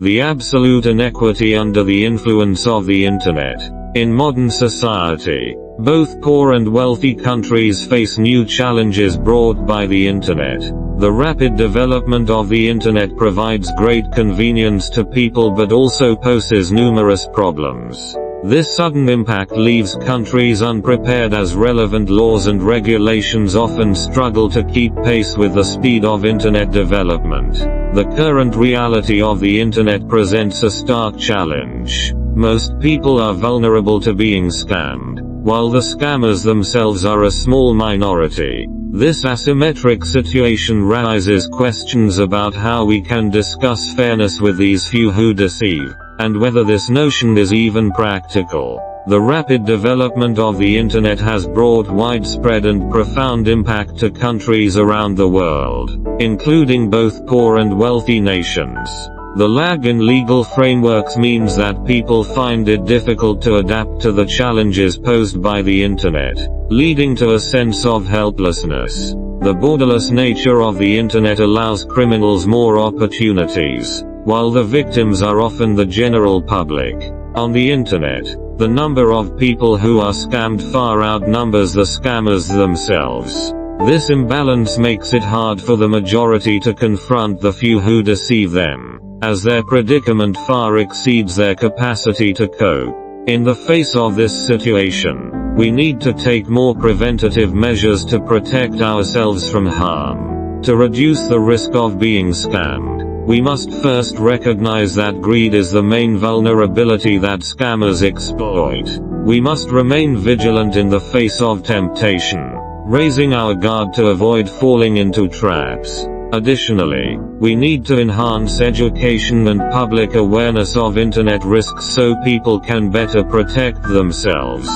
The absolute inequity under the influence of the Internet. In modern society, both poor and wealthy countries face new challenges brought by the Internet. The rapid development of the Internet provides great convenience to people but also poses numerous problems. This sudden impact leaves countries unprepared as relevant laws and regulations often struggle to keep pace with the speed of Internet development. The current reality of the Internet presents a stark challenge. Most people are vulnerable to being scammed, while the scammers themselves are a small minority. This asymmetric situation raises questions about how we can discuss fairness with these few who deceive, and whether this notion is even practical. The rapid development of the Internet has brought widespread and profound impact to countries around the world, including both poor and wealthy nations. The lag in legal frameworks means that people find it difficult to adapt to the challenges posed by the Internet, leading to a sense of helplessness. The borderless nature of the Internet allows criminals more opportunities, while the victims are often the general public. On the Internet, the number of people who are scammed far outnumbers the scammers themselves. This imbalance makes it hard for the majority to confront the few who deceive them, as their predicament far exceeds their capacity to cope. In the face of this situation, we need to take more preventative measures to protect ourselves from harm. To reduce the risk of being scammed, we must first recognize that greed is the main vulnerability that scammers exploit. We must remain vigilant in the face of temptation, raising our guard to avoid falling into traps. Additionally, we need to enhance education and public awareness of Internet risks so people can better protect themselves.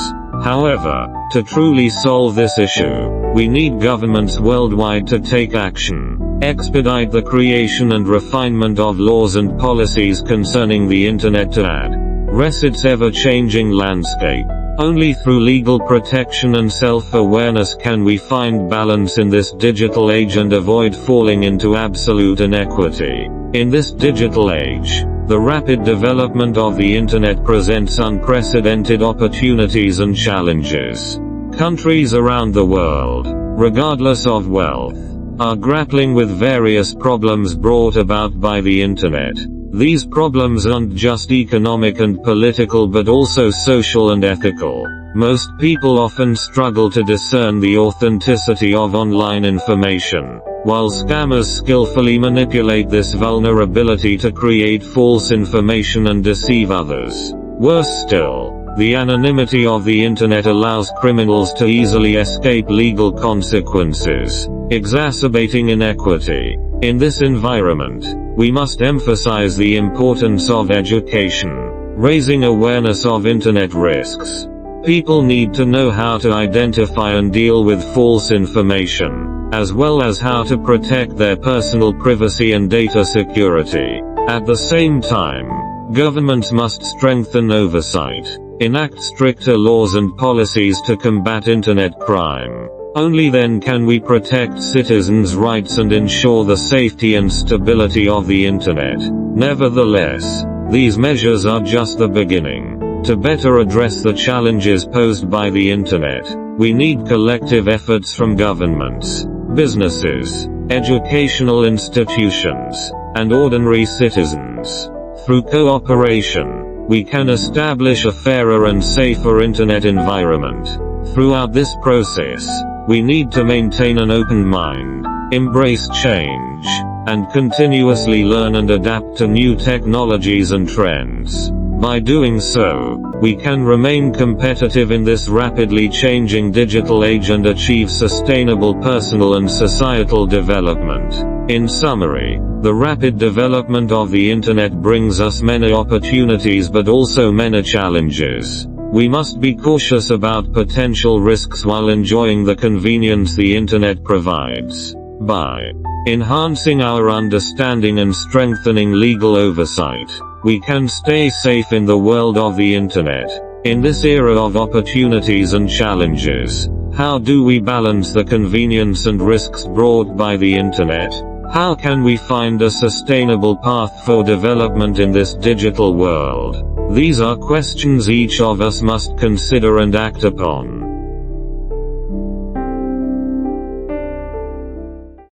However, to truly solve this issue, we need governments worldwide to take action, expedite the creation and refinement of laws and policies concerning the Internet to address its ever-changing landscape. Only through legal protection and self-awareness can we find balance in this digital age and avoid falling into absolute inequity. In this digital age, the rapid development of the Internet presents unprecedented opportunities and challenges. Countries around the world, regardless of wealth, are grappling with various problems brought about by the Internet. These problems aren't just economic and political but also social and ethical. Most people often struggle to discern the authenticity of online information, while scammers skillfully manipulate this vulnerability to create false information and deceive others. Worse still, the anonymity of the Internet allows criminals to easily escape legal consequences, exacerbating inequity. In this environment, we must emphasize the importance of education, raising awareness of Internet risks. People need to know how to identify and deal with false information, as well as how to protect their personal privacy and data security. At the same time, governments must strengthen oversight, enact stricter laws and policies to combat Internet crime. Only then can we protect citizens' rights and ensure the safety and stability of the Internet. Nevertheless, these measures are just the beginning. To better address the challenges posed by the Internet, we need collective efforts from governments, businesses, educational institutions, and ordinary citizens. Through cooperation, we can establish a fairer and safer Internet environment. Throughout this process, we need to maintain an open mind, embrace change, and continuously learn and adapt to new technologies and trends. By doing so, we can remain competitive in this rapidly changing digital age and achieve sustainable personal and societal development. In summary, the rapid development of the Internet brings us many opportunities but also many challenges. We must be cautious about potential risks while enjoying the convenience the Internet provides. By enhancing our understanding and strengthening legal oversight, we can stay safe in the world of the Internet. In this era of opportunities and challenges, how do we balance the convenience and risks brought by the Internet? How can we find a sustainable path for development in this digital world? These are questions each of us must consider and act upon.